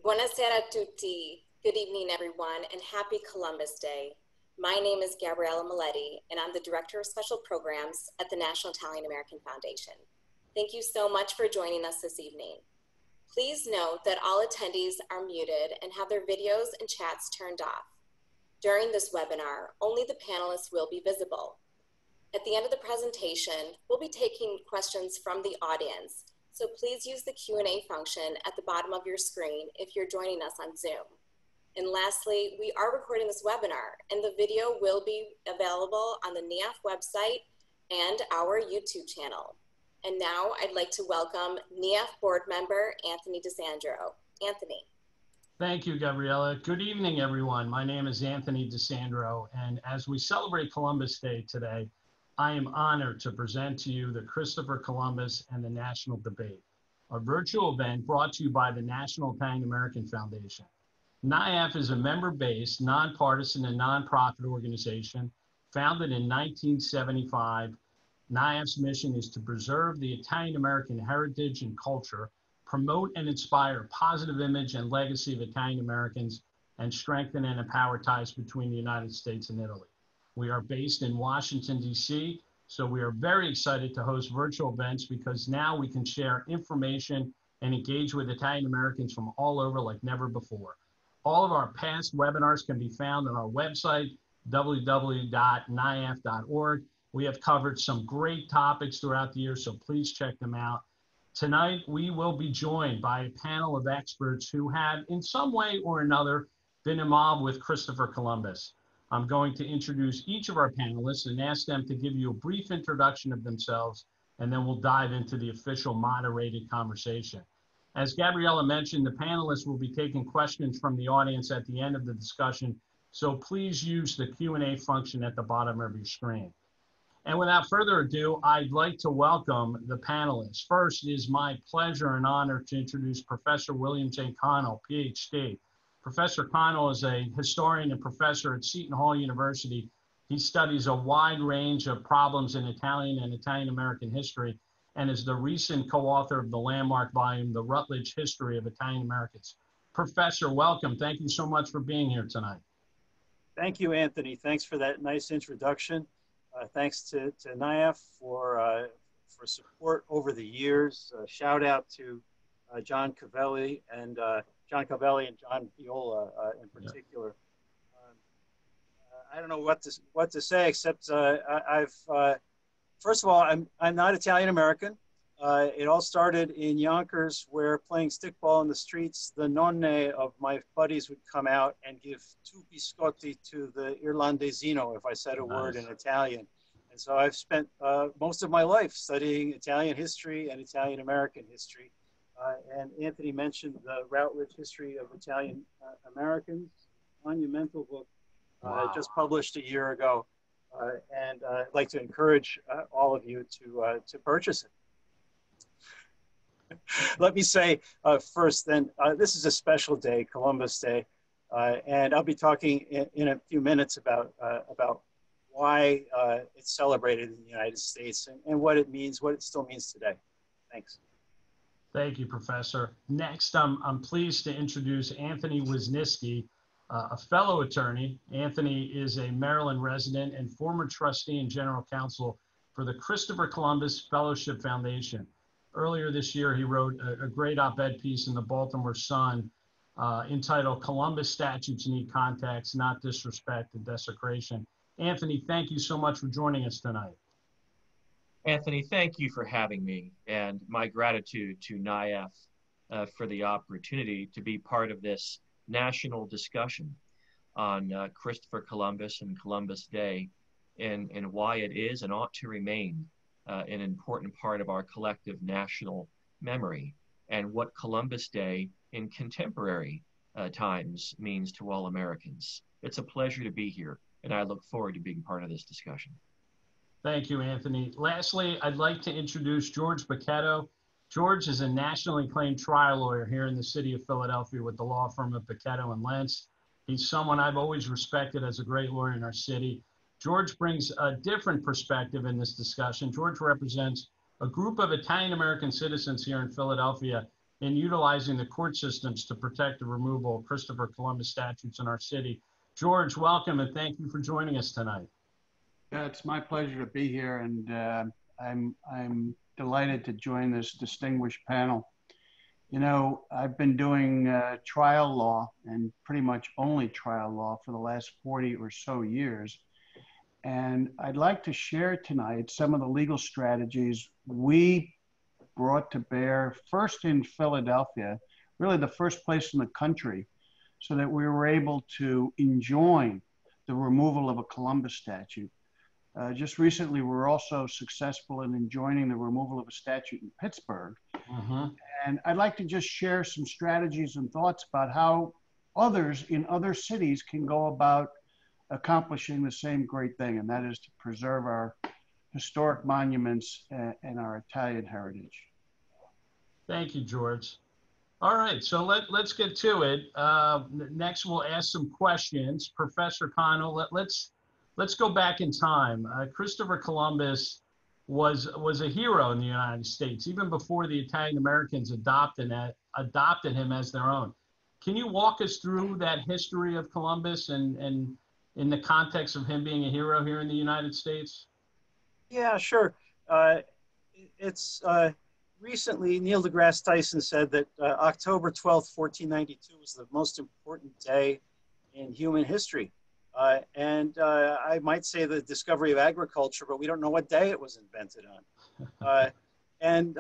Buonasera a tutti. Good evening, everyone, and happy Columbus Day. My name is Gabriella Maletti, and I'm the Director of Special Programs at the National Italian American Foundation. Thank you so much for joining us this evening. Please note that all attendees are muted and have their videos and chats turned off. During this webinar, only the panelists will be visible. At the end of the presentation, we'll be taking questions from the audience, so please use the Q&A function at the bottom of your screen if you're joining us on Zoom. And lastly, we are recording this webinar, and the video will be available on the NIAF website and our YouTube channel. And now I'd like to welcome NIAF board member, Anthony Desandro. Anthony. Thank you, Gabriella. Good evening, everyone. My name is Anthony Desandro, and as we celebrate Columbus Day today, I am honored to present to you the Christopher Columbus and the National Debate, a virtual event brought to you by the National Italian American Foundation. NIAF is a member-based, nonpartisan, and nonprofit organization founded in 1975. NIAF's mission is to preserve the Italian American heritage and culture, promote and inspire a positive image and legacy of Italian Americans, and strengthen and empower ties between the United States and Italy. We are based in Washington, D.C., so we are very excited to host virtual events because now we can share information and engage with Italian Americans from all over like never before. All of our past webinars can be found on our website, www.niaf.org. We have covered some great topics throughout the year, so please check them out. Tonight, we will be joined by a panel of experts who have, in some way or another, been involved with Christopher Columbus. I'm going to introduce each of our panelists and ask them to give you a brief introduction of themselves, and then we'll dive into the official moderated conversation. As Gabriella mentioned, the panelists will be taking questions from the audience at the end of the discussion, so please use the Q&A function at the bottom of your screen. And without further ado, I'd like to welcome the panelists. First, it is my pleasure and honor to introduce Professor William J. Connell, PhD. Professor Connell is a historian and professor at Seton Hall University. He studies a wide range of problems in Italian and Italian American history and is the recent co-author of the landmark volume, The Rutledge History of Italian Americans. Professor, welcome. Thank you so much for being here tonight. Thank you, Anthony. Thanks for that nice introduction. Thanks to NIAF for support over the years. Shout out to John Cavelli and John Viola in particular. I don't know what to say except first of all, I'm not Italian American. It all started in Yonkers, where playing stickball in the streets, the nonne of my buddies would come out and give 2 biscotti to the Irlandesino if I said a word in Italian. And so I've spent most of my life studying Italian history and Italian American history. And Anthony mentioned the Routledge History of Italian Americans, monumental book, just published a year ago. And I'd like to encourage all of you to purchase it. Let me say first then, this is a special day, Columbus Day, and I'll be talking in a few minutes about why it's celebrated in the United States and what it means, what it still means today. Thanks. Thank you, Professor. Next, I'm pleased to introduce Anthony Wisniewski, a fellow attorney. Anthony is a Maryland resident and former trustee and general counsel for the Christopher Columbus Fellowship Foundation. Earlier this year, he wrote a great op-ed piece in the Baltimore Sun entitled "Columbus Statutes Need Context, Not Disrespect and Desecration." Anthony, thank you so much for joining us tonight. Anthony, thank you for having me, and my gratitude to NIAF for the opportunity to be part of this national discussion on Christopher Columbus and Columbus Day and why it is and ought to remain an important part of our collective national memory, and what Columbus Day in contemporary times means to all Americans. It's a pleasure to be here, and I look forward to being part of this discussion. Thank you, Anthony. Lastly, I'd like to introduce George Bochetto. George is a nationally acclaimed trial lawyer here in the city of Philadelphia with the law firm of Bochetto and Lentz. He's someone I've always respected as a great lawyer in our city. George brings a different perspective in this discussion. George represents a group of Italian-American citizens here in Philadelphia in utilizing the court systems to protect the removal of Christopher Columbus statues in our city. George, welcome, and thank you for joining us tonight. Yeah, it's my pleasure to be here, and I'm delighted to join this distinguished panel. You know, I've been doing trial law, and pretty much only trial law, for the last 40 or so years. And I'd like to share tonight some of the legal strategies we brought to bear first in Philadelphia, really the first place in the country, so that we were able to enjoin the removal of a Columbus statue. Just recently, we were also successful in enjoining the removal of a statue in Pittsburgh. And I'd like to just share some strategies and thoughts about how others in other cities can go about accomplishing the same great thing, and that is to preserve our historic monuments and our Italian heritage. Thank you, George. All right, so let's get to it. Next, we'll ask some questions. Professor Connell, let's go back in time. Christopher Columbus was a hero in the United States, even before the Italian Americans adopted him as their own. Can you walk us through that history of Columbus and in the context of him being a hero here in the United States? Yeah, sure. Recently, Neil deGrasse Tyson said that October 12th, 1492 was the most important day in human history. I might say the discovery of agriculture, but we don't know what day it was invented on. And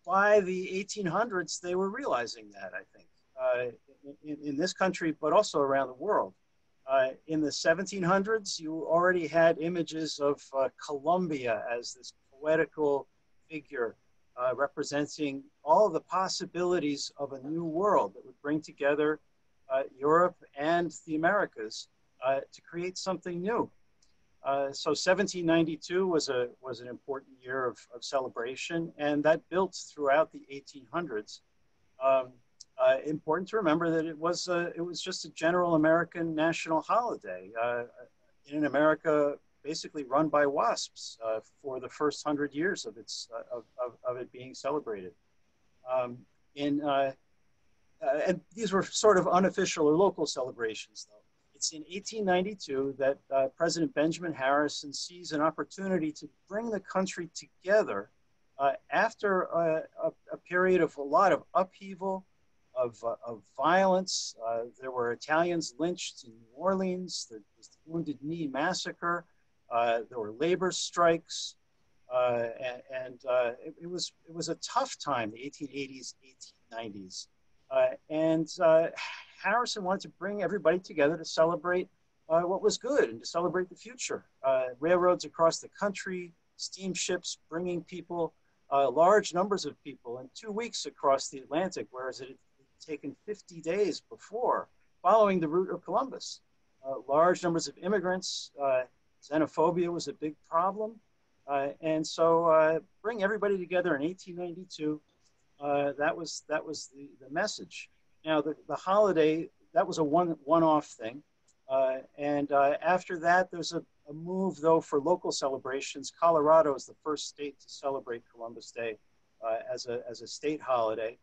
by the 1800s, they were realizing that, I think, in this country, but also around the world. In the 1700s, you already had images of Columbia as this poetical figure representing all of the possibilities of a new world that would bring together Europe and the Americas to create something new. So 1792 was an important year of celebration, and that built throughout the 1800s. Important to remember that it was just a general American national holiday in an America basically run by WASPs for the first 100 years of it being celebrated. And these were sort of unofficial or local celebrations, though. It's in 1892 that President Benjamin Harrison sees an opportunity to bring the country together after a period of a lot of upheaval, of violence. There were Italians lynched in New Orleans. There was the Wounded Knee Massacre. There were labor strikes. It was a tough time, the 1880s, 1890s. Harrison wanted to bring everybody together to celebrate what was good and to celebrate the future. Railroads across the country, steamships bringing people, large numbers of people in 2 weeks across the Atlantic, whereas it had taken 50 days before, following the route of Columbus. Large numbers of immigrants, xenophobia was a big problem. And so bring everybody together in 1892, that was the message. Now, the holiday, that was a one-off thing. After that, there's a move, though, for local celebrations. Colorado is the first state to celebrate Columbus Day as a state holiday.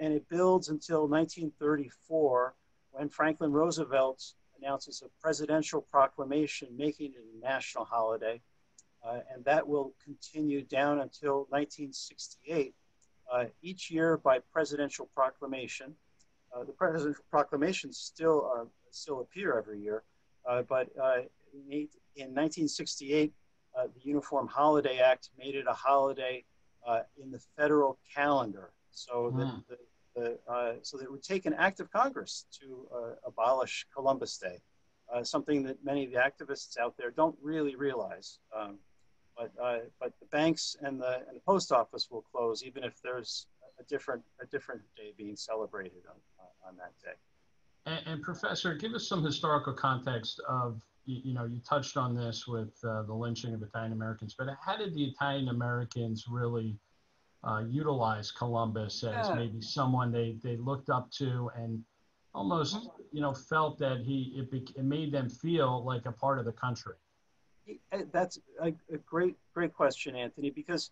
And it builds until 1934, when Franklin Roosevelt announces a presidential proclamation making it a national holiday. And that will continue down until 1968, each year by presidential proclamation. The presidential proclamations still appear every year, but in 1968, the Uniform Holiday Act made it a holiday in the federal calendar. So so that it would take an act of Congress to abolish Columbus Day, something that many of the activists out there don't really realize. But the banks and the post office will close even if there's a different day being celebrated on that day. And Professor, give us some historical context of, you touched on this with the lynching of Italian Americans, but how did the Italian Americans really utilize Columbus as maybe someone they looked up to and almost, felt that it made them feel like a part of the country? That's a great question, Anthony, because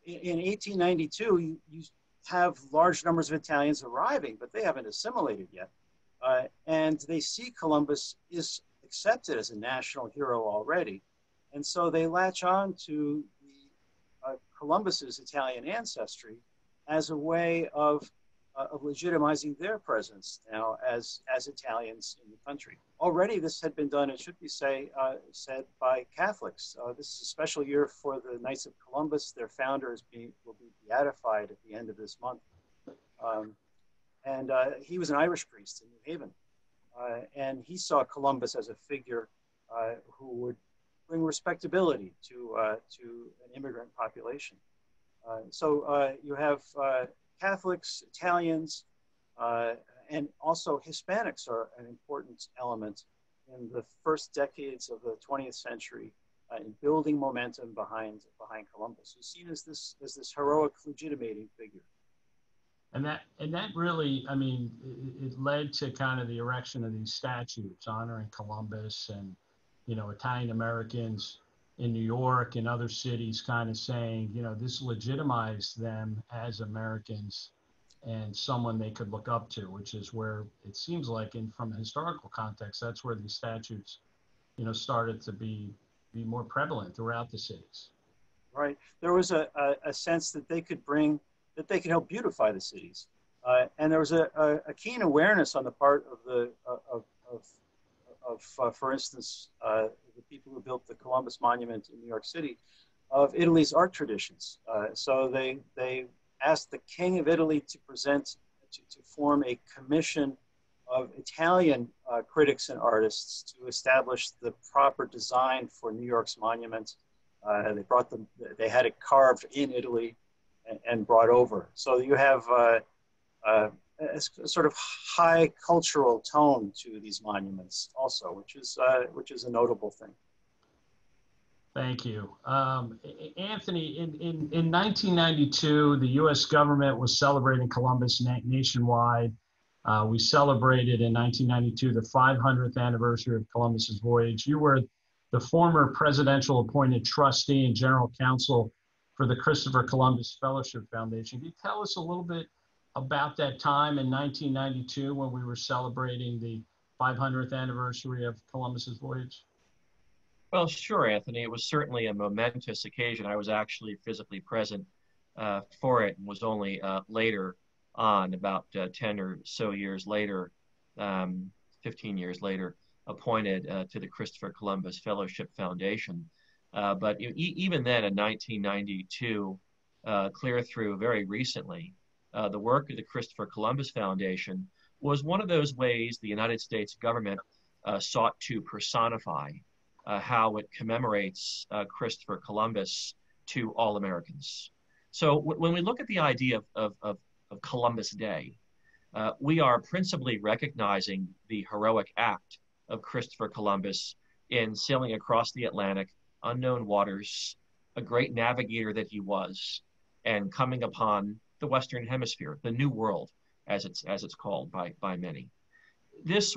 in 1892, have large numbers of Italians arriving, but they haven't assimilated yet. And they see Columbus is accepted as a national hero already. And so they latch on to Columbus's Italian ancestry as a way of legitimizing their presence now as Italians in the country. Already this had been done, it should be said by Catholics. This is a special year for the Knights of Columbus. Their founder will be beatified at the end of this month. He was an Irish priest in New Haven. And he saw Columbus as a figure who would bring respectability to an immigrant population. So you have Catholics, Italians, and also Hispanics are an important element in the first decades of the 20th century in building momentum behind Columbus. He's seen as this heroic legitimating figure. And that really, I mean, it led to kind of the erection of these statues honoring Columbus and, you know, Italian Americans in New York and other cities kind of saying, you know, this legitimized them as Americans and someone they could look up to, which is where it seems like from a historical context, that's where these statutes, you know, started to be more prevalent throughout the cities. Right. There was a sense that they could help beautify the cities. And there was a keen awareness on the part of for instance, the people who built the Columbus Monument in New York City, of Italy's art traditions. So they asked the King of Italy to form a commission of Italian critics and artists to establish the proper design for New York's monument. They had it carved in Italy and brought over. So you have a sort of high cultural tone to these monuments also, which is a notable thing. Thank you. Anthony, in 1992, the U.S. government was celebrating Columbus nationwide. We celebrated in 1992 the 500th anniversary of Columbus's voyage. You were the former presidential appointed trustee and general counsel for the Christopher Columbus Fellowship Foundation. Can you tell us a little bit about that time in 1992 when we were celebrating the 500th anniversary of Columbus's voyage? Well, sure, Anthony. It was certainly a momentous occasion. I was actually physically present for it and was only later on, about 10 or so years later, 15 years later, appointed to the Christopher Columbus Fellowship Foundation. But even then in 1992, clear through very recently, the work of the Christopher Columbus Foundation was one of those ways the United States government sought to personify how it commemorates Christopher Columbus to all Americans. So when we look at the idea of Columbus Day, we are principally recognizing the heroic act of Christopher Columbus in sailing across the Atlantic, unknown waters, a great navigator that he was, and coming upon the Western Hemisphere, the New World, as it's called by many. This,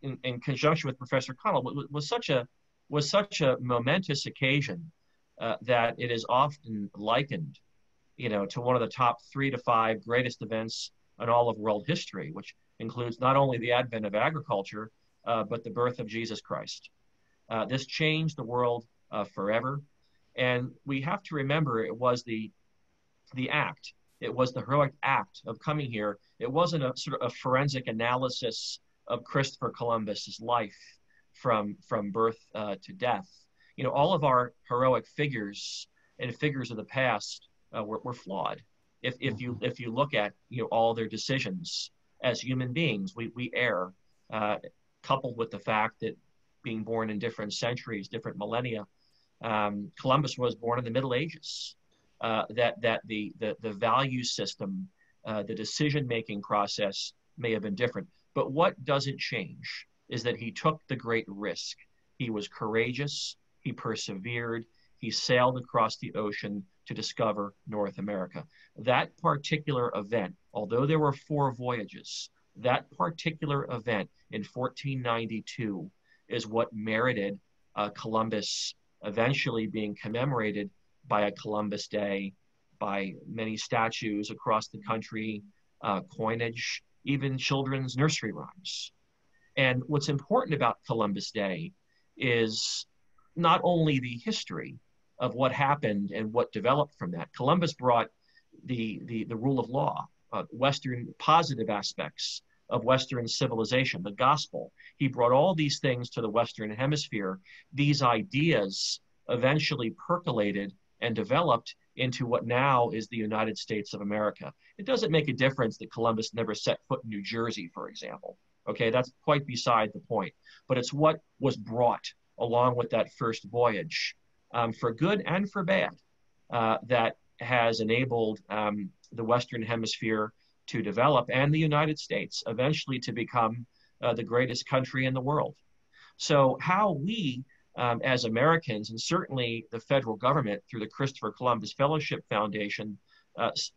in conjunction with Professor Connell, was such a momentous occasion that it is often likened, you know, to one of the top 3 to 5 greatest events in all of world history, which includes not only the advent of agriculture, but the birth of Jesus Christ. This changed the world forever, and we have to remember it was the act. It was the heroic act of coming here. It wasn't a sort of a forensic analysis of Christopher Columbus's life from birth to death. You know, all of our heroic figures and figures of the past were flawed. If you look at, you know, all their decisions as human beings, we err, coupled with the fact that being born in different centuries, different millennia, Columbus was born in the Middle Ages. That the value system, the decision-making process may have been different. But what doesn't change is that he took the great risk. He was courageous, he persevered, he sailed across the ocean to discover North America. That particular event, although there were 4 voyages, that particular event in 1492 is what merited Columbus eventually being commemorated by a Columbus Day by many statues across the country, coinage, even children's nursery rhymes. And what's important about Columbus Day is not only the history of what happened and what developed from that. Columbus brought the rule of law, Western positive aspects of Western civilization, the gospel. He brought all these things to the Western hemisphere. These ideas eventually percolated and developed into what now is the United States of America. It doesn't make a difference that Columbus never set foot in New Jersey, for example. Okay, that's quite beside the point. But it's what was brought along with that first voyage, for good and for bad, that has enabled the Western Hemisphere to develop, and the United States eventually to become the greatest country in the world. So how we, as Americans, and certainly the federal government through the Christopher Columbus Fellowship Foundation,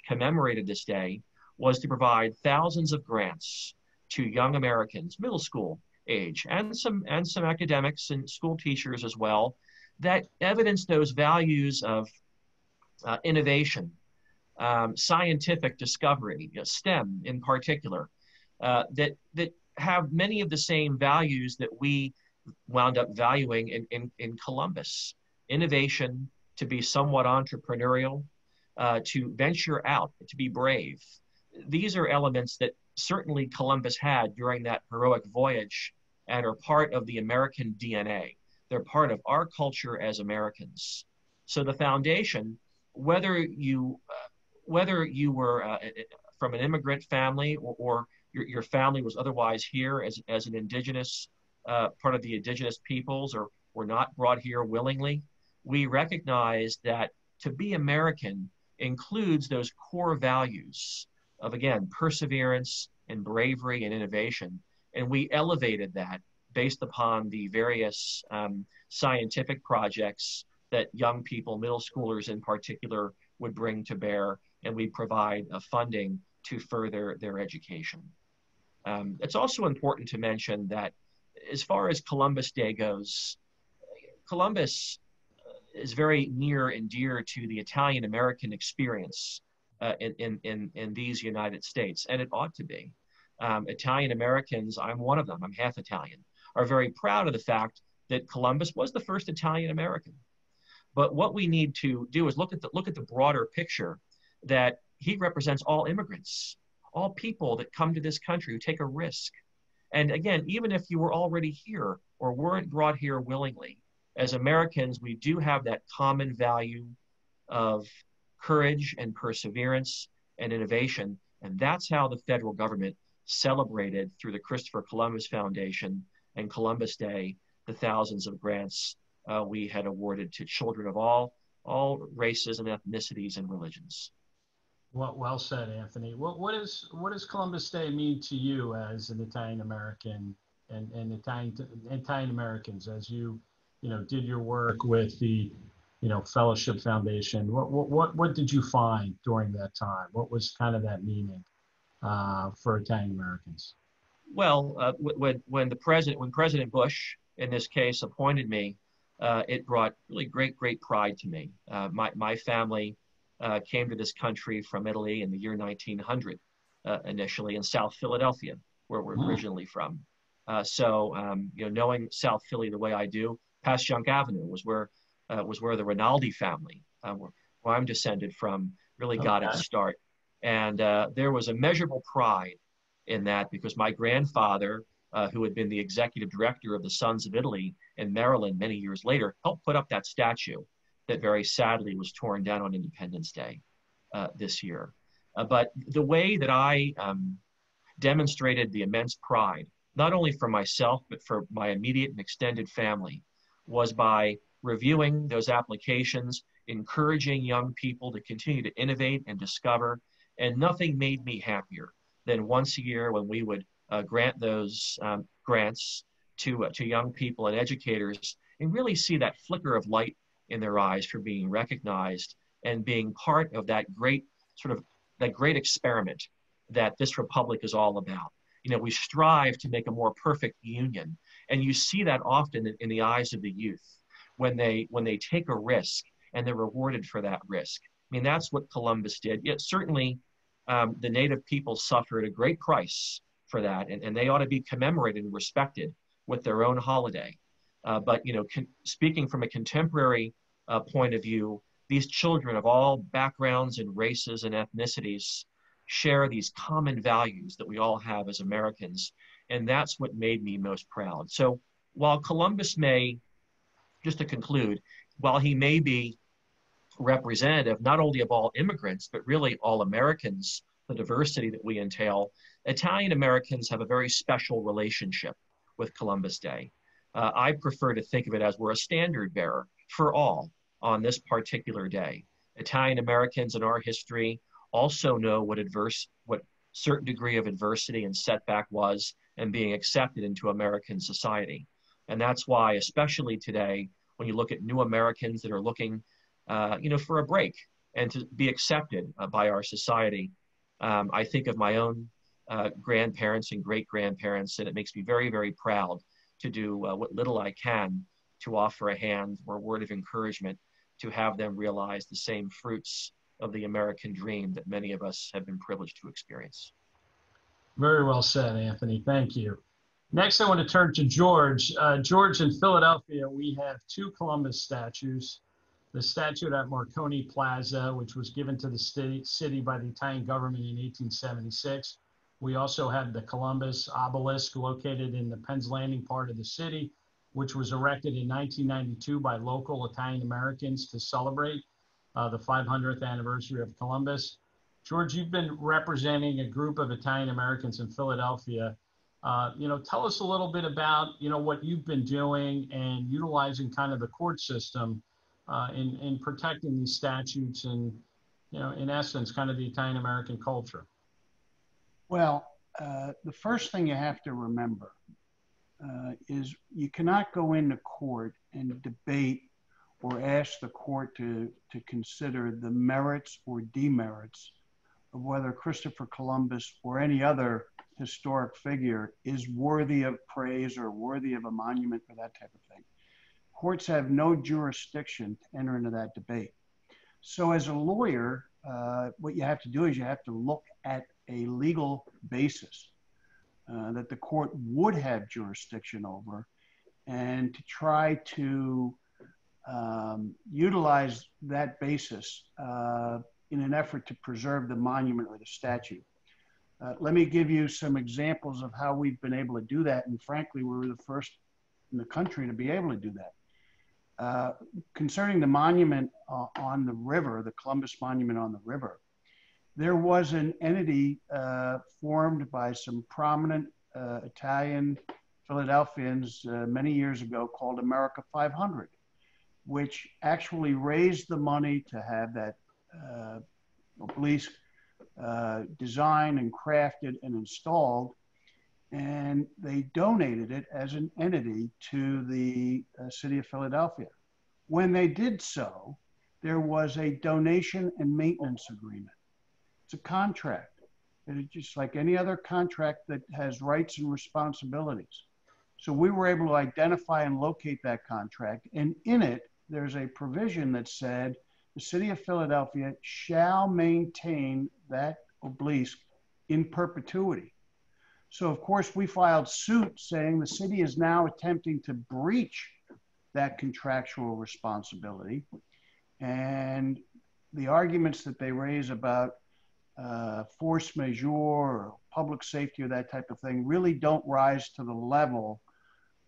commemorated this day, was to provide thousands of grants to young Americans, middle school age, and some academics and school teachers as well, that evidence those values of innovation, scientific discovery, STEM in particular, that have many of the same values that we wound up valuing in Columbus. Innovation, to be somewhat entrepreneurial, to venture out, to be brave. These are elements that certainly Columbus had during that heroic voyage and are part of the American DNA. They're part of our culture as Americans. So the foundation, whether you were from an immigrant family or your family was otherwise here as an indigenous, part of the indigenous peoples, or were not brought here willingly, we recognize that to be American includes those core values of, again, perseverance and bravery and innovation. And we elevated that based upon the various scientific projects that young people, middle schoolers in particular, would bring to bear, and we provide funding to further their education. It's also important to mention that as far as Columbus Day goes, Columbus is very near and dear to the Italian-American experience in these United States, and it ought to be. Italian-Americans, I'm one of them, I'm half Italian, are very proud of the fact that Columbus was the first Italian-American. But what we need to do is look at the broader picture, that he represents all immigrants, all people that come to this country who take a risk. And again, even if you were already here or weren't brought here willingly, as Americans, we do have that common value of courage and perseverance and innovation. And that's how the federal government celebrated through the Christopher Columbus Foundation and Columbus Day the thousands of grants we had awarded to children of all races and ethnicities and religions. Well said, Anthony. What does Columbus Day mean to you as an Italian American and Italian Americans, as you did your work with the Fellowship Foundation? What did you find during that time? What was kind of that meaning for Italian Americans? Well, when President Bush, in this case, appointed me, it brought really great pride to me. My family came to this country from Italy in the year 1900, initially in South Philadelphia, where we're originally from. So knowing South Philly the way I do, Passyunk Avenue was where the Rinaldi family, where I'm descended from, really got its start. And there was immeasurable pride in that, because my grandfather, who had been the executive director of the Sons of Italy in Maryland many years later, helped put up that statue that very sadly was torn down on Independence Day this year. But the way that I demonstrated the immense pride, not only for myself, but for my immediate and extended family, was by reviewing those applications, encouraging young people to continue to innovate and discover. And nothing made me happier than once a year when we would grant those grants to young people and educators, and really see that flicker of light in their eyes for being recognized and being part of that great experiment that this republic is all about. We strive to make a more perfect union, and you see that often in the eyes of the youth when they take a risk and they're rewarded for that risk. mean, that's what Columbus did. Yet certainly the native people suffered a great price for that, and they ought to be commemorated and respected with their own holiday. But speaking from a contemporary point of view, these children of all backgrounds and races and ethnicities share these common values that we all have as Americans, and that's what made me most proud. So while Columbus may, just to conclude, while he may be representative not only of all immigrants, but really all Americans, the diversity that we entail, Italian Americans have a very special relationship with Columbus Day. I prefer to think of it as we're a standard bearer for all on this particular day. Italian Americans in our history also know what certain degree of adversity and setback was and being accepted into American society. And that's why, especially today, when you look at new Americans that are looking for a break and to be accepted by our society, I think of my own grandparents and great-grandparents, and it makes me very, very proud to do what little I can to offer a hand or a word of encouragement to have them realize the same fruits of the American dream that many of us have been privileged to experience. Very well said, Anthony. Thank you. Next, I want to turn to George. George, in Philadelphia, we have two Columbus statues. The statue at Marconi Plaza, which was given to the city by the Italian government in 1876. We also have the Columbus obelisk located in the Penn's Landing part of the city, which was erected in 1992 by local Italian Americans to celebrate the 500th anniversary of Columbus. George, you've been representing a group of Italian Americans in Philadelphia. Tell us a little bit about, what you've been doing and utilizing kind of the court system in protecting these statutes and, in essence, kind of the Italian American culture. Well, the first thing you have to remember is you cannot go into court and debate or ask the court to consider the merits or demerits of whether Christopher Columbus or any other historic figure is worthy of praise or worthy of a monument or that type of thing. Courts have no jurisdiction to enter into that debate. So as a lawyer, what you have to do is you have to look at a legal basis that the court would have jurisdiction over, and to try to utilize that basis in an effort to preserve the monument or the statue. Let me give you some examples of how we've been able to do that, and frankly, we were the first in the country to be able to do that. Concerning the monument on the river, the Columbus Monument on the river, there was an entity formed by some prominent Italian Philadelphians many years ago called America 500, which actually raised the money to have that obelisk designed and crafted and installed, and they donated it as an entity to the city of Philadelphia. When they did so, there was a donation and maintenance agreement. It's a contract. It's just like any other contract that has rights and responsibilities. So we were able to identify and locate that contract, and in it, there's a provision that said the city of Philadelphia shall maintain that obelisk in perpetuity. So of course we filed suit saying the city is now attempting to breach that contractual responsibility. And the arguments that they raise about force majeure or public safety or that type of thing really don't rise to the level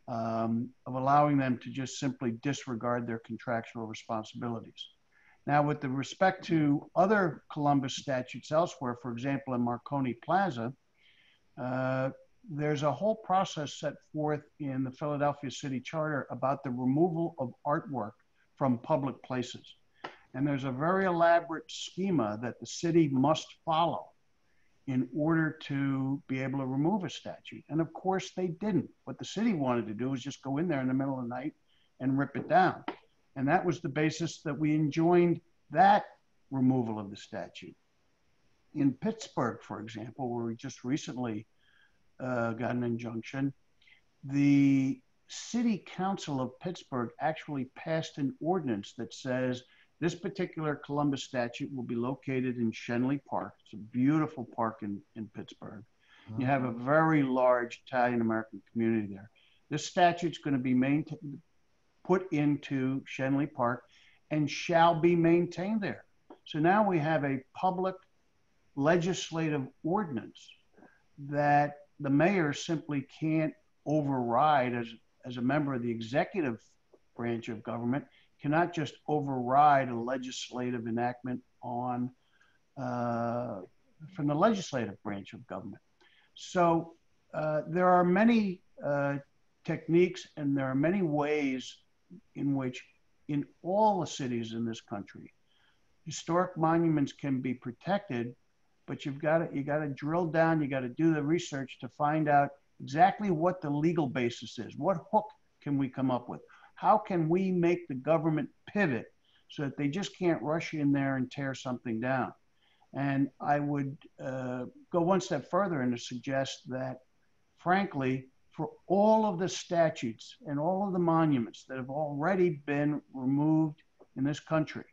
of allowing them to just simply disregard their contractual responsibilities. Now, with the respect to other Columbus statutes elsewhere, for example, in Marconi Plaza, there's a whole process set forth in the Philadelphia City Charter about the removal of artwork from public places. And there's a very elaborate schema that the city must follow in order to be able to remove a statue. And of course they didn't. What the city wanted to do was just go in there in the middle of the night and rip it down. And that was the basis that we enjoined that removal of the statue. In Pittsburgh, for example, where we just recently got an injunction, the City Council of Pittsburgh actually passed an ordinance that says This particular Columbus statute will be located in Schenley Park. It's a beautiful park in Pittsburgh. You have a very large Italian-American community there. This statute's going to be put into Schenley Park and shall be maintained there. So now we have a public legislative ordinance that the mayor simply can't override as a member of the executive branch of government, cannot just override a legislative enactment from the legislative branch of government. So there are many techniques and there are many ways in which in all the cities in this country, historic monuments can be protected, but you got to drill down, you got to do the research to find out exactly what the legal basis is. What hook can we come up with? How can we make the government pivot so that they just can't rush in there and tear something down? And I would go one step further and to suggest that, frankly, for all of the statutes and all of the monuments that have already been removed in this country,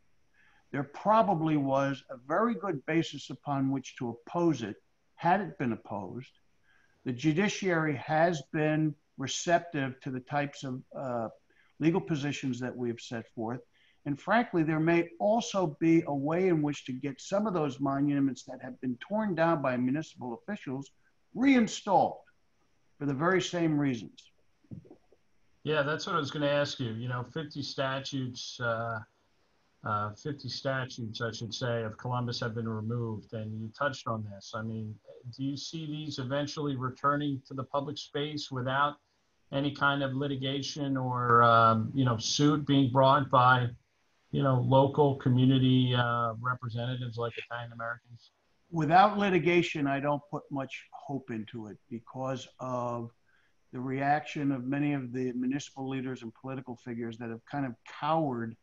there probably was a very good basis upon which to oppose it, had it been opposed. The judiciary has been receptive to the types of legal positions that we have set forth. And frankly, there may also be a way in which to get some of those monuments that have been torn down by municipal officials reinstalled for the very same reasons. Yeah, that's what I was going to ask you. You know, 50 statutes, I should say, of Columbus have been removed, and you touched on this. I mean, do you see these eventually returning to the public space without any kind of litigation or, you know, suit being brought by, you know, local community representatives like Italian Americans? Without litigation, I don't put much hope into it because of the reaction of many of the municipal leaders and political figures that have kind of cowered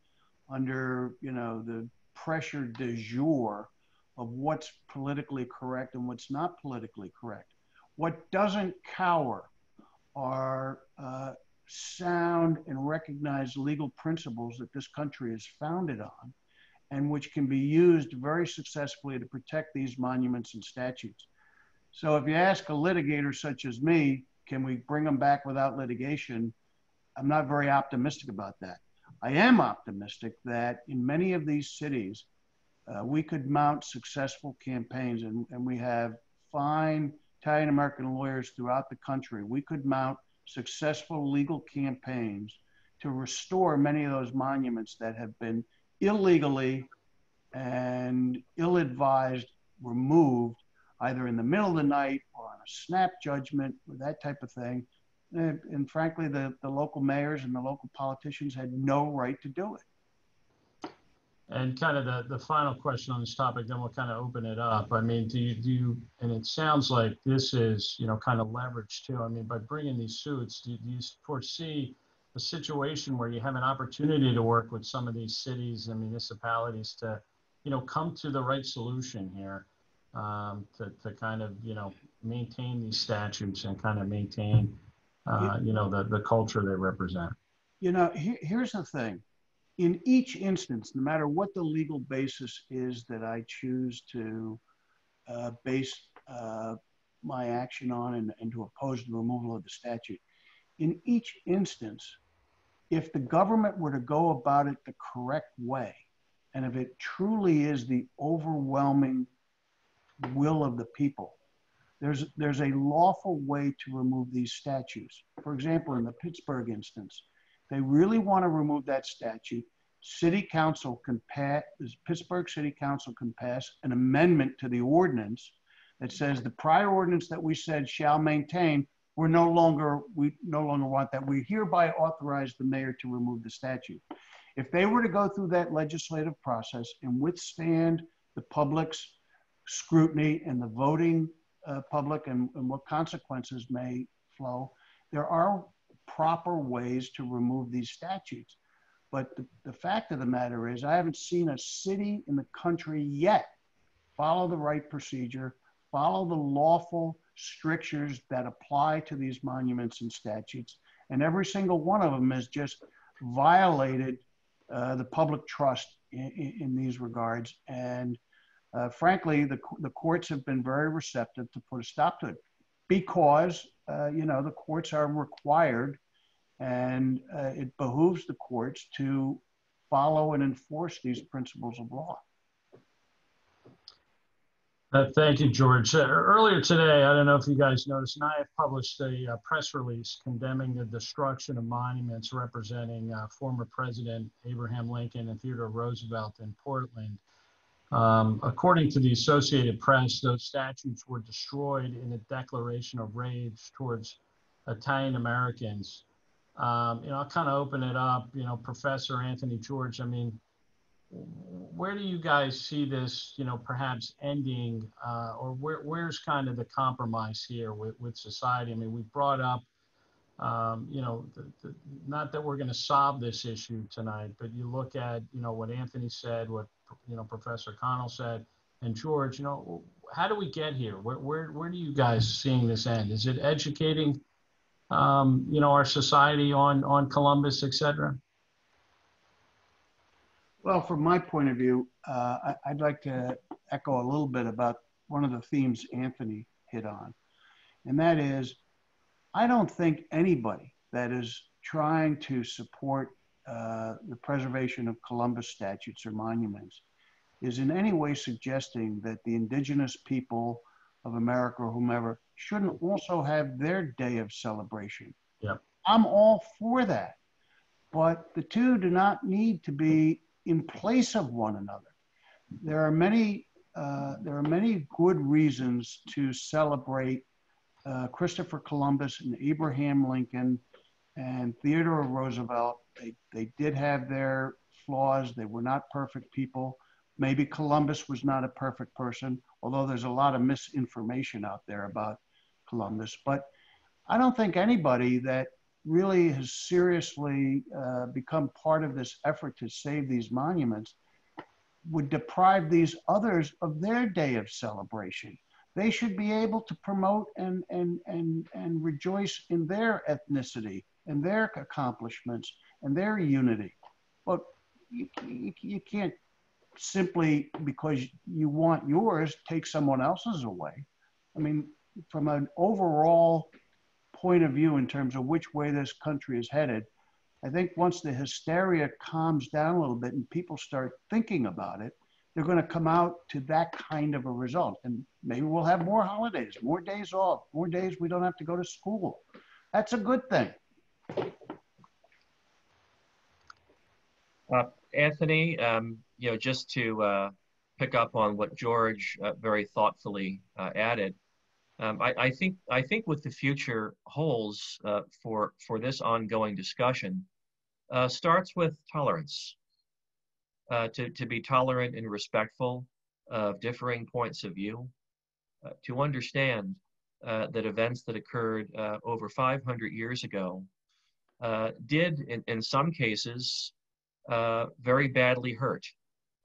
under, you know, the pressure du jour of what's politically correct and what's not politically correct. What doesn't cower are sound and recognized legal principles that this country is founded on and which can be used very successfully to protect these monuments and statues. So if you ask a litigator such as me, can we bring them back without litigation? I'm not very optimistic about that. I am optimistic that in many of these cities, we could mount successful campaigns, and we have fine Italian-American lawyers throughout the country. We could mount successful legal campaigns to restore many of those monuments that have been illegally and ill-advised removed, either in the middle of the night or on a snap judgment or that type of thing. And frankly, the local mayors and the local politicians had no right to do it. And kind of the final question on this topic, then we'll kind of open it up. I mean, do you, and it sounds like this is, you know, kind of leverage too. I mean, by bringing these suits, do you foresee a situation where you have an opportunity to work with some of these cities and municipalities to, you know, come to the right solution here, to kind of, you know, maintain these statutes and kind of maintain, you know, the culture they represent? You know, here's the thing. In each instance, no matter what the legal basis is that I choose to base my action on and to oppose the removal of the statute, in each instance, if the government were to go about it the correct way, and if it truly is the overwhelming will of the people, there's a lawful way to remove these statues. For example, in the Pittsburgh instance, they really want to remove that statute. City Council can pass, Pittsburgh City Council can pass an amendment to the ordinance that says the prior ordinance that we said shall maintain, we no longer want that. We hereby authorize the mayor to remove the statute. If they were to go through that legislative process and withstand the public's scrutiny and the voting public and what consequences may flow, there are proper ways to remove these statutes. But the fact of the matter is, I haven't seen a city in the country yet follow the right procedure, follow the lawful strictures that apply to these monuments and statutes. And every single one of them has just violated the public trust in these regards. And frankly, the courts have been very receptive to put a stop to it because, the courts are required, and it behooves the courts to follow and enforce these principles of law. Thank you, George. Earlier today, I don't know if you guys noticed, and I have published a press release condemning the destruction of monuments representing former President Abraham Lincoln and Theodore Roosevelt in Portland. According to the Associated Press, those statues were destroyed in a declaration of rage towards Italian Americans. I'll kind of open it up, Professor Anthony George, I mean, where do you guys see this, perhaps ending, or where's kind of the compromise here with society? I mean, we brought up, not that we're going to solve this issue tonight, but you look at, what Anthony said, what, Professor Connell said, and George, how do we get here? Where do you guys seeing this end? Is it educating, our society on Columbus, et cetera? Well, from my point of view, I'd like to echo a little bit about one of the themes Anthony hit on. And that is, I don't think anybody that is trying to support the preservation of Columbus statues or monuments is in any way suggesting that the indigenous people of America or whomever shouldn't also have their day of celebration. Yeah. I'm all for that. But the two do not need to be in place of one another. There are many good reasons to celebrate Christopher Columbus and Abraham Lincoln and Theodore Roosevelt. They did have their flaws. They were not perfect people. Maybe Columbus was not a perfect person, although there's a lot of misinformation out there about Columbus. But I don't think anybody that really has seriously become part of this effort to save these monuments would deprive these others of their day of celebration. They should be able to promote and rejoice in their ethnicity and their accomplishments and their unity. But you can't simply, because you want yours, take someone else's away. I mean, from an overall point of view in terms of which way this country is headed, I think once the hysteria calms down a little bit and people start thinking about it, they're going to come out to that kind of a result. And maybe we'll have more holidays, more days off, more days we don't have to go to school. That's a good thing. Anthony, just to pick up on what George very thoughtfully added, I think what the future holds for this ongoing discussion starts with tolerance. To be tolerant and respectful of differing points of view, to understand that events that occurred over 500 years ago did, in some cases, very badly hurt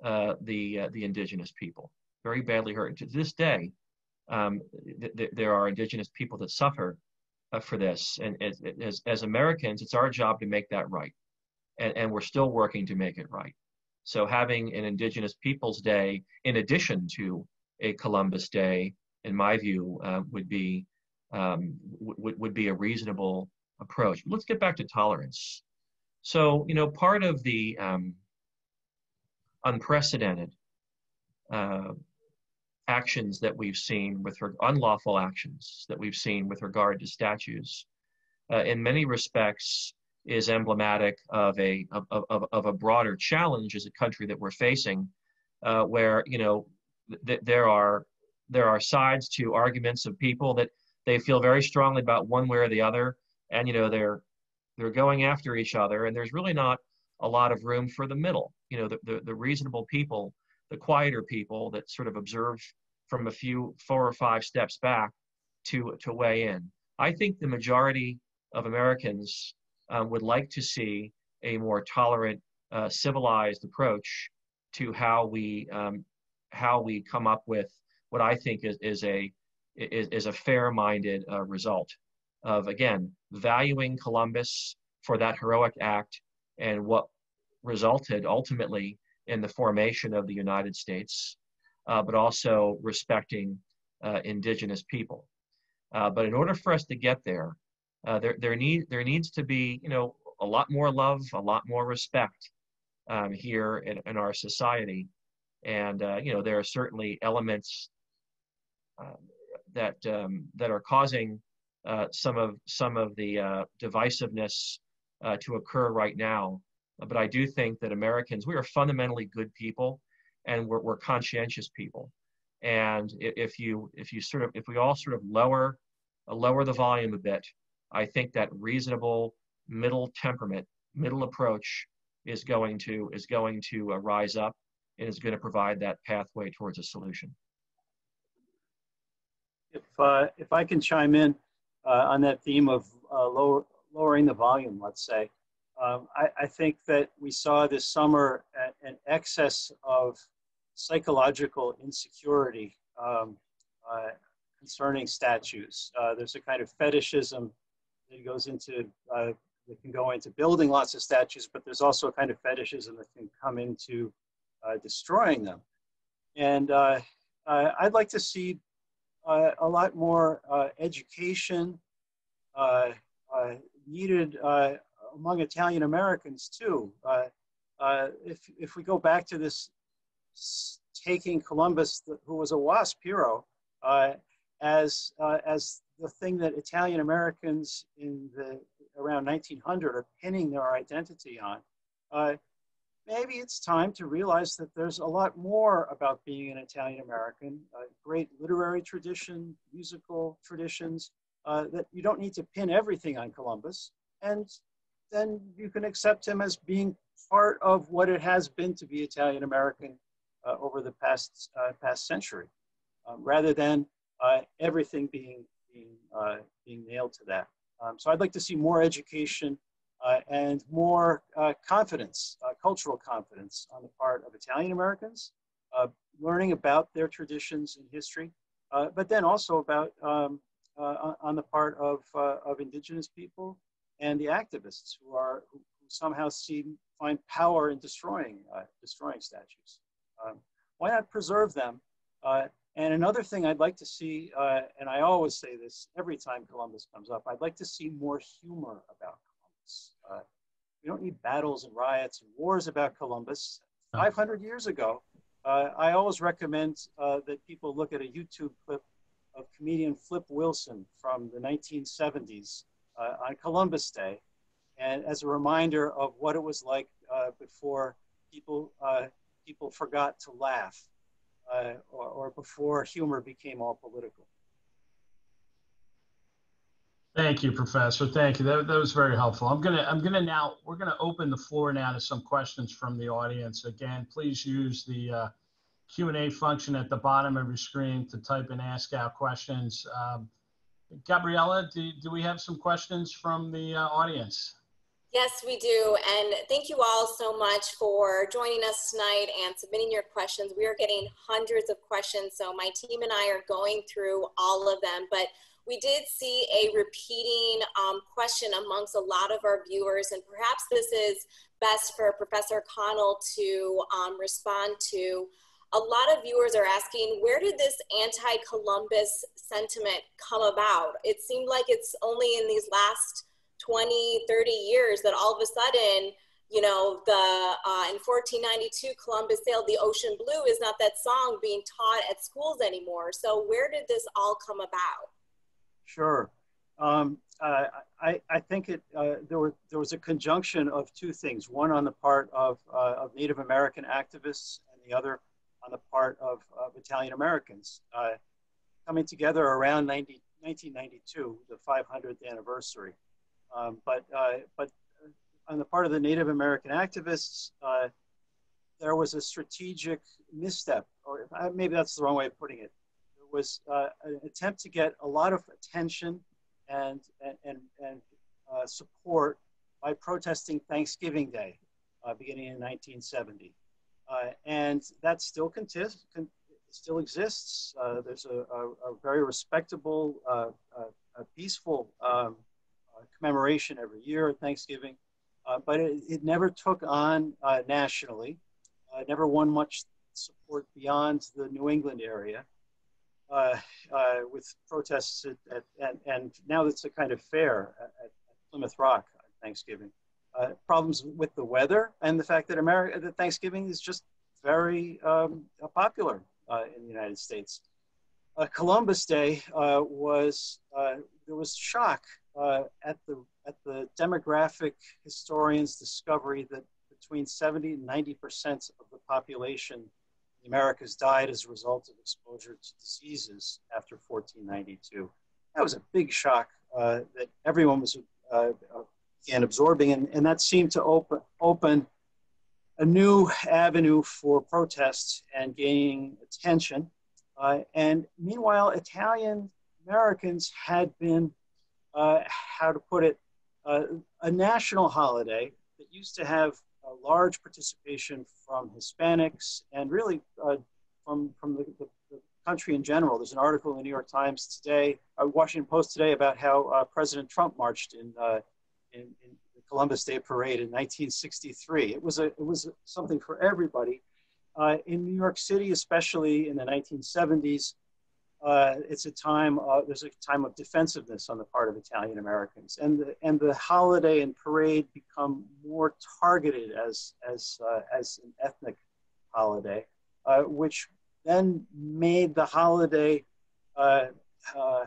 the indigenous people, very badly hurt. To this day, there are indigenous people that suffer for this. And as Americans, it's our job to make that right. And we're still working to make it right. So having an Indigenous Peoples Day in addition to a Columbus Day, in my view, would be a reasonable approach. Let's get back to tolerance. So, part of the unprecedented actions that we've seen unlawful actions that we've seen with regard to statues, in many respects, is emblematic of a broader challenge as a country that we're facing, where there are sides to arguments of people that they feel very strongly about one way or the other, and they're going after each other, and there's really not a lot of room for the middle. The reasonable people, the quieter people that sort of observe from a few 4 or 5 steps back to weigh in. I think the majority of Americans would like to see a more tolerant, civilized approach to how we come up with what I think is a fair-minded result of, again, valuing Columbus for that heroic act and what resulted ultimately in the formation of the United States, but also respecting indigenous people. But in order for us to get there, there needs to be, a lot more love, a lot more respect here in our society. And, there are certainly elements that are causing some of the divisiveness to occur right now. But I do think that Americans, we are fundamentally good people, and we're conscientious people. And if we all sort of lower the volume a bit, I think that reasonable middle temperament, middle approach is going to rise up and is going to provide that pathway towards a solution. If I can chime in on that theme of lowering the volume, let's say, I think that we saw this summer an excess of psychological insecurity concerning statues. There's a kind of fetishism that goes into, that can go into building lots of statues, but there's also a kind of fetishism that can come into destroying them. And I'd like to see a lot more education needed among Italian Americans too. If we go back to this taking Columbus, who was a WASP hero, as the thing that Italian Americans in around 1900 are pinning their identity on, maybe it's time to realize that there's a lot more about being an Italian American, great literary tradition, musical traditions, that you don't need to pin everything on Columbus. And then you can accept him as being part of what it has been to be Italian American over the past century, rather than everything being nailed to that. So I'd like to see more education and more confidence, cultural confidence on the part of Italian Americans, learning about their traditions and history, but then also about on the part of indigenous people and the activists who somehow find power in destroying statues. Why not preserve them? And another thing I'd like to see, and I always say this every time Columbus comes up, I'd like to see more humor about Columbus. We don't need battles and riots and wars about Columbus. 500 years ago, I always recommend that people look at a YouTube clip of comedian Flip Wilson from the 1970s on Columbus Day, and as a reminder of what it was like before people forgot to laugh, or before humor became all political. Thank you, Professor. Thank you. That was very helpful. We're gonna open the floor now to some questions from the audience. Again, please use the Q&A function at the bottom of your screen to type and ask out questions. Gabriella, do we have some questions from the audience? Yes, we do. And thank you all so much for joining us tonight and submitting your questions. We are getting hundreds of questions, so my team and I are going through all of them. But we did see a repeating question amongst a lot of our viewers, and perhaps this is best for Professor Connell to respond to. A lot of viewers are asking, where did this anti-Columbus sentiment come about? It seemed like it's only in these last 20, 30 years that all of a sudden, in 1492, Columbus sailed the ocean blue is not that song being taught at schools anymore. So where did this all come about? Sure. I think there was a conjunction of two things, one on the part of Native American activists and the other on the part of Italian Americans, coming together around 1992, the 500th anniversary. But on the part of the Native American activists, there was a strategic misstep, or maybe that's the wrong way of putting it. There was an attempt to get a lot of attention and support by protesting Thanksgiving Day, beginning in 1970. And that still exists. There's a very respectable, peaceful commemoration every year at Thanksgiving, but it never took on nationally. never won much support beyond the New England area, with protests and now it's a kind of fair at Plymouth Rock on Thanksgiving. Problems with the weather and the fact that Thanksgiving is just very popular in the United States. Columbus Day there was shock at the demographic historians' discovery that between 70 and 90% of the population in the Americas died as a result of exposure to diseases after 1492. That was a big shock that everyone was began absorbing, and that seemed to open a new avenue for protest and gaining attention. And meanwhile, Italian Americans had been, how to put it, a national holiday that used to have a large participation from Hispanics and really from the country in general. There's an article in the New York Times today, Washington Post today, about how President Trump marched in the Columbus Day Parade in 1963. It was something for everybody. In New York City, especially in the 1970s, it's a time. There's a time of defensiveness on the part of Italian Americans, and the holiday and parade become more targeted as an ethnic holiday, which then made the holiday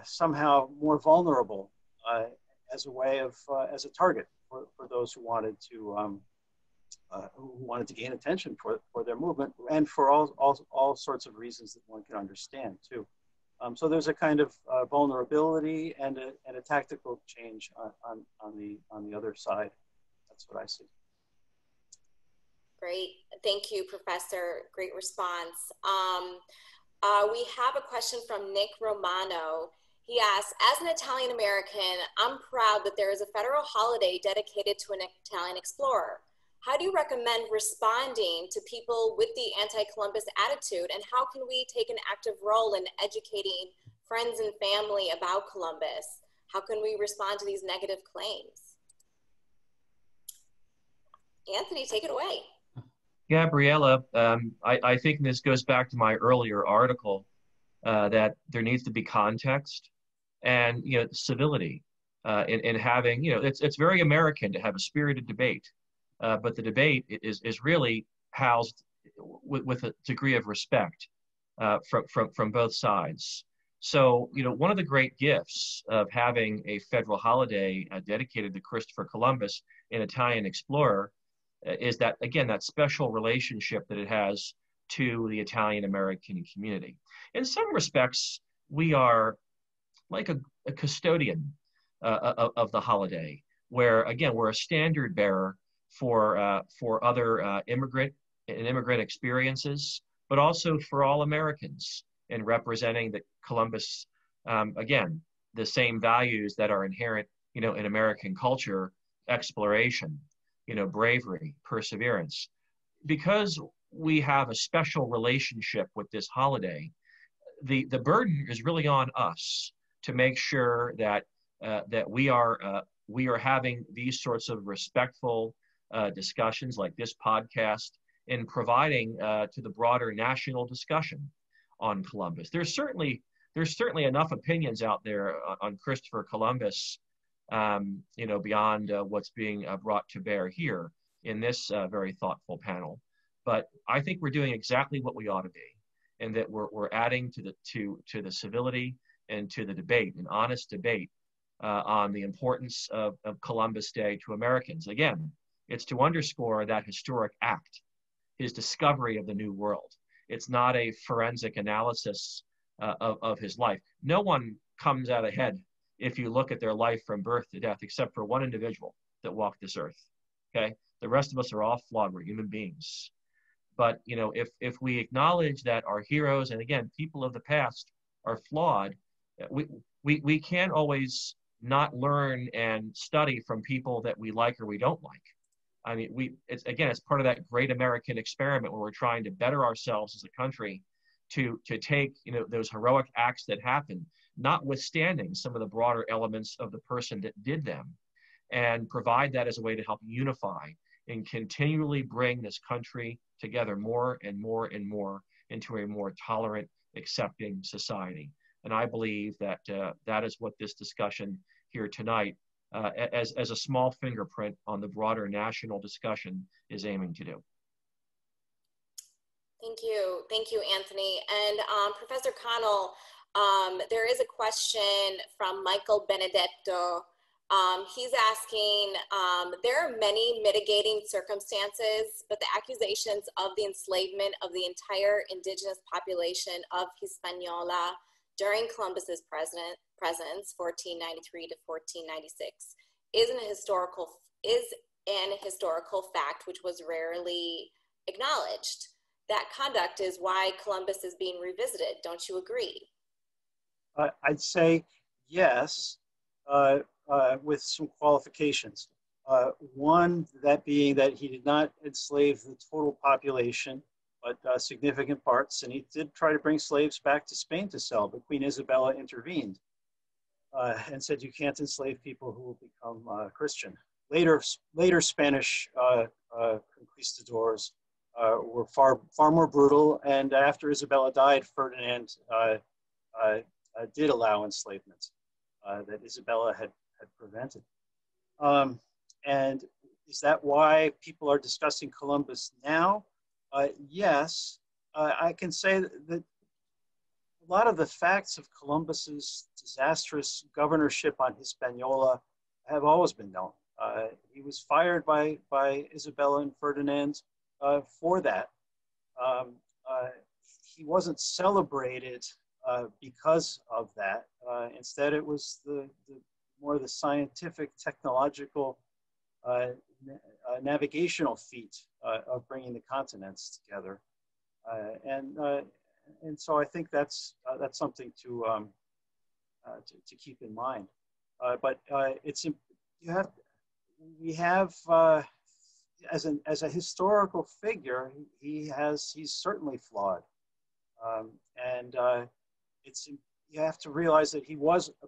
somehow more vulnerable as a way of as a target for those who wanted to gain attention for their movement, and for all sorts of reasons that one can understand too. So there's a kind of vulnerability and a tactical change on the other side. That's what I see. Great, thank you, Professor. Great response. We have a question from Nick Romano. He asks, as an Italian American, I'm proud that there is a federal holiday dedicated to an Italian explorer. How do you recommend responding to people with the anti-Columbus attitude, and how can we take an active role in educating friends and family about Columbus? How can we respond to these negative claims? Anthony, take it away. Gabriella, I think this goes back to my earlier article that there needs to be context and civility in having, it's very American to have a spirited debate. But the debate is really housed with a degree of respect from both sides. So, one of the great gifts of having a federal holiday dedicated to Christopher Columbus, an Italian explorer, is that, again, that special relationship that it has to the Italian American community. In some respects, we are like a custodian of the holiday, where, again, we're a standard bearer for other immigrant experiences, but also for all Americans, in representing that Columbus, again, the same values that are inherent, in American culture: exploration, bravery, perseverance. Because we have a special relationship with this holiday, the burden is really on us to make sure that that we are having these sorts of respectful discussions like this podcast, in providing to the broader national discussion on Columbus. There's certainly enough opinions out there on Christopher Columbus, beyond what's being brought to bear here in this very thoughtful panel. But I think we're doing exactly what we ought to be, and that we're adding to the civility and to the debate, an honest debate on the importance of Columbus Day to Americans. Again, it's to underscore that historic act, his discovery of the New World. It's not a forensic analysis of his life. No one comes out ahead if you look at their life from birth to death, except for one individual that walked this earth. Okay, the rest of us are all flawed. We're human beings. But if we acknowledge that our heroes, and again, people of the past, are flawed, we can't always not learn and study from people that we like or we don't like. I mean, it's part of that great American experiment where we're trying to better ourselves as a country to take those heroic acts that happen, notwithstanding some of the broader elements of the person that did them, and provide that as a way to help unify and continually bring this country together more and more and more into a more tolerant, accepting society. And I believe that that is what this discussion here tonight, as a small fingerprint on the broader national discussion, is aiming to do. Thank you, Anthony. And Professor Connell, there is a question from Michael Benedetto. He's asking, there are many mitigating circumstances, but the accusations of the enslavement of the entire indigenous population of Hispaniola during Columbus's presence, 1493 to 1496, is an historical fact which was rarely acknowledged. That conduct is why Columbus is being revisited. Don't you agree? I'd say yes, with some qualifications. One, that being that he did not enslave the total population, but significant parts, and he did try to bring slaves back to Spain to sell, but Queen Isabella intervened and said you can't enslave people who will become Christian. Later Spanish conquistadors were far more brutal, and after Isabella died, Ferdinand did allow enslavement that Isabella had prevented. And is that why people are discussing Columbus now? Yes, I can say that a lot of the facts of Columbus's disastrous governorship on Hispaniola have always been known. He was fired by Isabella and Ferdinand for that. He wasn't celebrated because of that. Instead, it was more the scientific, technological, navigational feat of bringing the continents together, and so I think that's something to keep in mind. But we have as a historical figure, he's certainly flawed, and you have to realize that he was a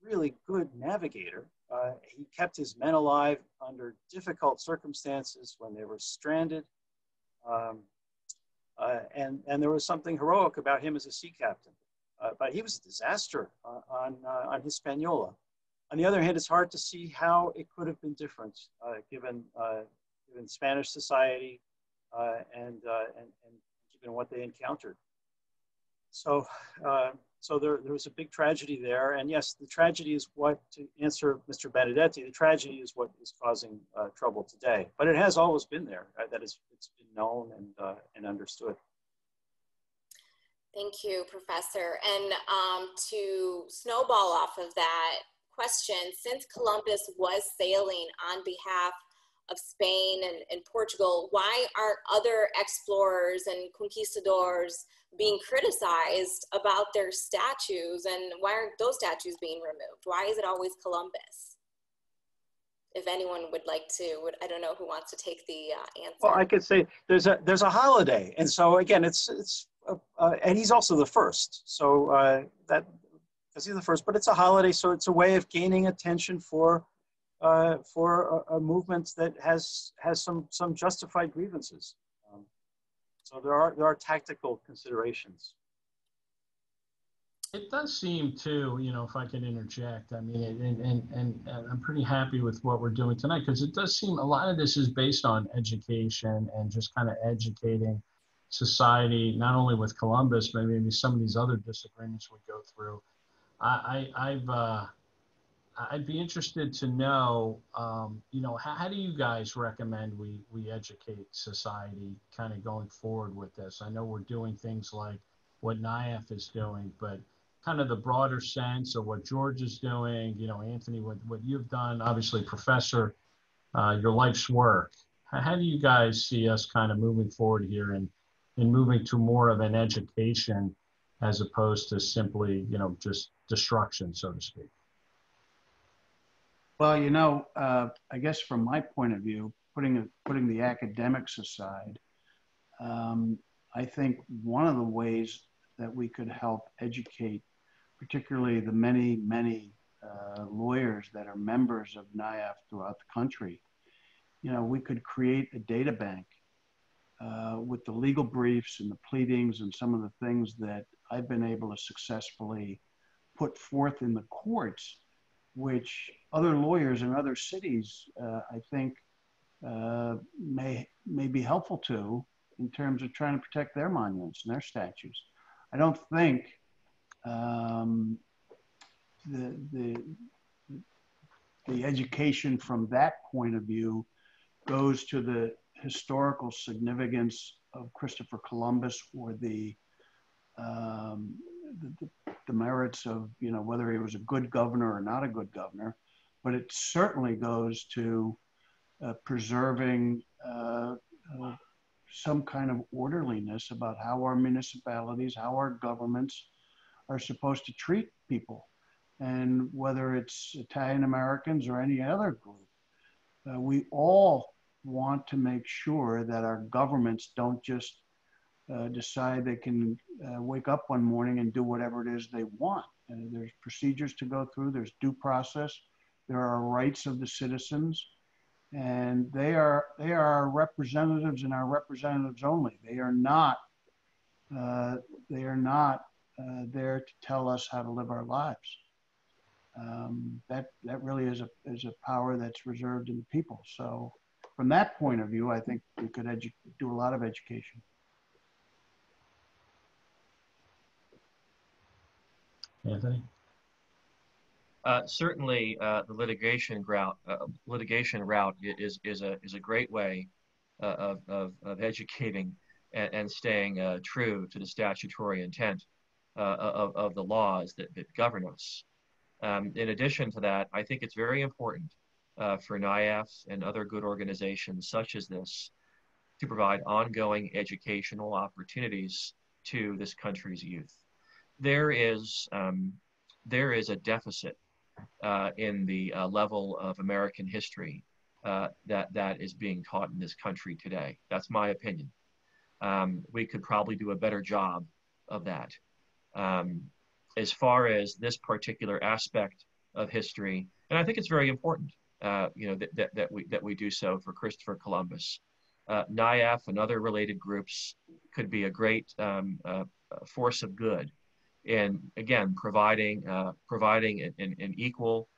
really good navigator. He kept his men alive under difficult circumstances when they were stranded. And there was something heroic about him as a sea captain. But he was a disaster on Hispaniola. On the other hand, it's hard to see how it could have been different given Spanish society and given what they encountered. So there was a big tragedy there. And yes, the tragedy is what, to answer Mr. Benedetti, the tragedy is what is causing trouble today. But it has always been there. It's been known and understood. Thank you, Professor. And to snowball off of that question, since Columbus was sailing on behalf of Spain and Portugal, why aren't other explorers and conquistadors being criticized about their statues, and why aren't those statues being removed? Why is it always Columbus? If anyone would like to, I don't know who wants to take the answer. Well, I could say there's a holiday, and so again, and he's also the first. So because he's the first, but it's a holiday, so it's a way of gaining attention for a movement that has some justified grievances. So there are tactical considerations. It does seem too, if I can interject, I mean, and I'm pretty happy with what we're doing tonight, because it does seem a lot of this is based on education and just kind of educating society, not only with Columbus, but maybe some of these other disagreements we go through. I'd be interested to know, how do you guys recommend we educate society kind of going forward with this? I know we're doing things like what NIAF is doing, but kind of the broader sense of what George is doing, Anthony, what you've done, obviously, Professor, your life's work. How do you guys see us kind of moving forward here and moving to more of an education as opposed to simply, just destruction, so to speak? Well, I guess from my point of view, putting the academics aside, I think one of the ways that we could help educate, particularly the many lawyers that are members of NIAF throughout the country, we could create a data bank with the legal briefs and the pleadings and some of the things that I've been able to successfully put forth in the courts, which other lawyers in other cities, I think, may be helpful to in terms of trying to protect their monuments and their statues. I don't think the education from that point of view goes to the historical significance of Christopher Columbus or the merits of, whether he was a good governor or not a good governor, but it certainly goes to preserving some kind of orderliness about how our municipalities, how our governments are supposed to treat people. And whether it's Italian Americans or any other group, we all want to make sure that our governments don't just decide they can wake up one morning and do whatever it is they want. There's procedures to go through, there's due process, there are rights of the citizens, and they are our representatives and our representatives only. They are not there to tell us how to live our lives. That really is a power that's reserved in the people. So from that point of view, I think we could do a lot of education. Anthony? Certainly, the litigation route is a great way of educating and staying true to the statutory intent of the laws that govern us. In addition to that, I think it's very important for NIAF and other good organizations such as this to provide ongoing educational opportunities to this country's youth. There is a deficit in the level of American history that is being taught in this country today. That's my opinion. We could probably do a better job of that. As far as this particular aspect of history, and I think it's very important, that we do so for Christopher Columbus. NIAF and other related groups could be a great force of good in, again, providing an equal,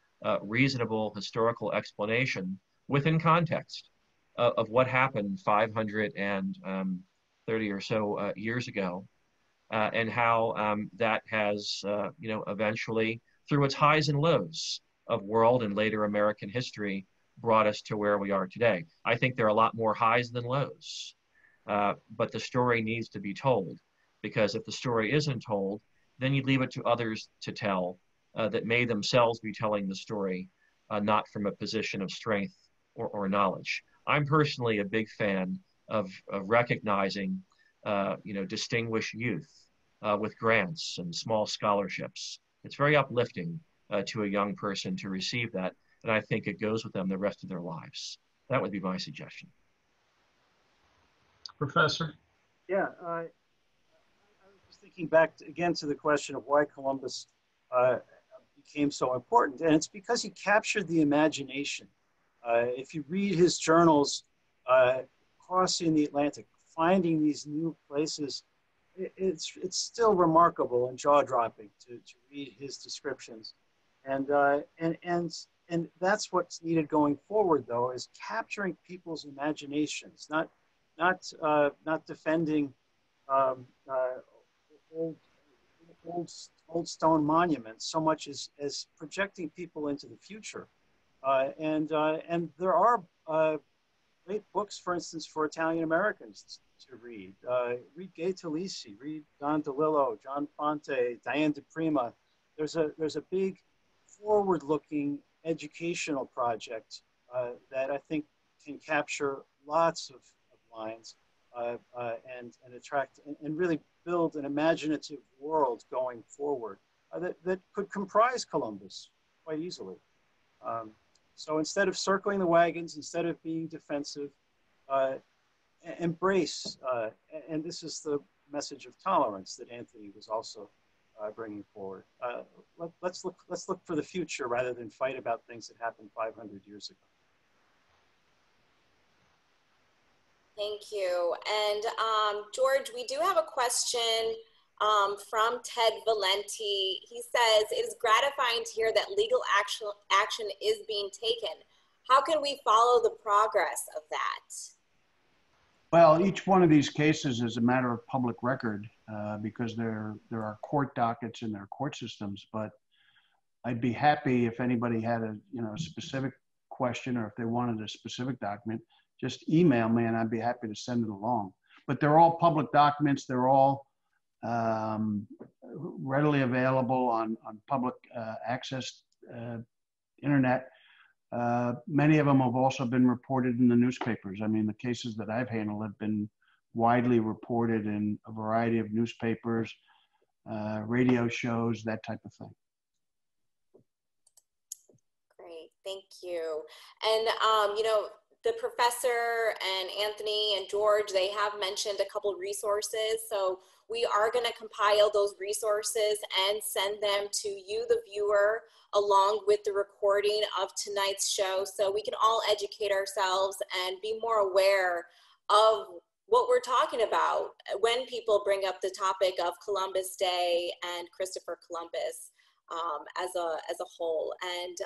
reasonable historical explanation within context of what happened 530 or so years ago, and how that has, eventually, through its highs and lows of world and later American history, brought us to where we are today. I think there are a lot more highs than lows, but the story needs to be told, because if the story isn't told, then you leave it to others to tell that may themselves be telling the story, not from a position of strength or knowledge. I'm personally a big fan of recognizing, distinguished youth with grants and small scholarships. It's very uplifting to a young person to receive that, and I think it goes with them the rest of their lives. That would be my suggestion. Professor? Yeah, I was thinking back again to the question of why Columbus became so important, and it's because he captured the imagination. If you read his journals crossing the Atlantic, finding these new places, it's still remarkable and jaw-dropping to read his descriptions, and that's what's needed going forward, though, is capturing people's imaginations, not defending old stone monuments so much as projecting people into the future, and there are great books, for instance, for Italian Americans to read. Read Gay Talese, read Don DeLillo, John Fonte, Diane DePrima. There's a big forward-looking educational project that I think can capture lots of lines and attract and really build an imaginative world going forward that could comprise Columbus quite easily. So instead of circling the wagons, instead of being defensive, embrace, and this is the message of tolerance that Anthony was also bringing forward. Let's look for the future rather than fight about things that happened 500 years ago. Thank you. And George, we do have a question from Ted Valenti. He says, it is gratifying to hear that legal action is being taken. How can we follow the progress of that? Well, each one of these cases is a matter of public record because there are court dockets in their court systems. But I'd be happy if anybody had a specific question, or if they wanted a specific document, just email me and I'd be happy to send it along. But they're all public documents. They're all readily available on public access internet. Many of them have also been reported in the newspapers. I mean, the cases that I've handled have been widely reported in a variety of newspapers, radio shows, that type of thing. Great, thank you. And, the professor and Anthony and George, they have mentioned a couple resources. So we are going to compile those resources and send them to you, the viewer, along with the recording of tonight's show, so we can all educate ourselves and be more aware of what we're talking about when people bring up the topic of Columbus Day and Christopher Columbus as a whole. And,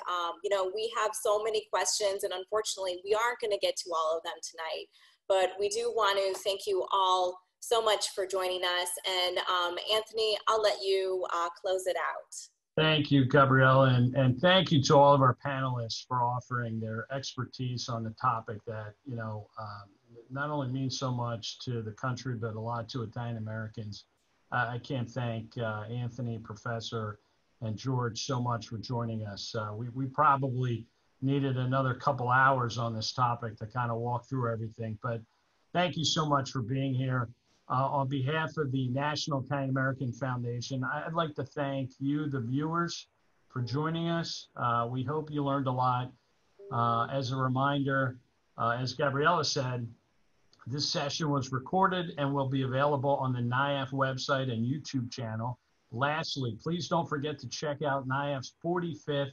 we have so many questions, and unfortunately, we aren't going to get to all of them tonight. But we do want to thank you all so much for joining us. And Anthony, I'll let you close it out. Thank you, Gabriella, and thank you to all of our panelists for offering their expertise on the topic that, not only means so much to the country, but a lot to Italian Americans. I can't thank Anthony, Professor, and George so much for joining us. We probably needed another couple hours on this topic to kind of walk through everything, but thank you so much for being here. On behalf of the National Italian American Foundation, I'd like to thank you, the viewers, for joining us. We hope you learned a lot. As a reminder, as Gabriella said, this session was recorded and will be available on the NIAF website and YouTube channel. Lastly, please don't forget to check out NIAF's 45th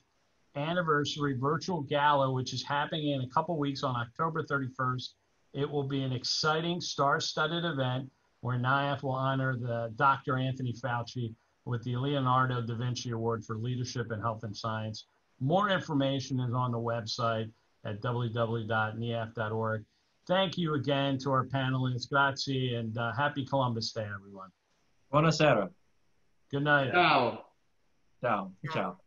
anniversary virtual gala, which is happening in a couple weeks on October 31st. It will be an exciting, star-studded event where NIAF will honor the Dr. Anthony Fauci with the Leonardo da Vinci Award for Leadership in Health and Science. More information is on the website at www.niaf.org. Thank you again to our panelists. Grazie, and happy Columbus Day, everyone. Buonasera. Good night. Ciao. Ciao. Ciao.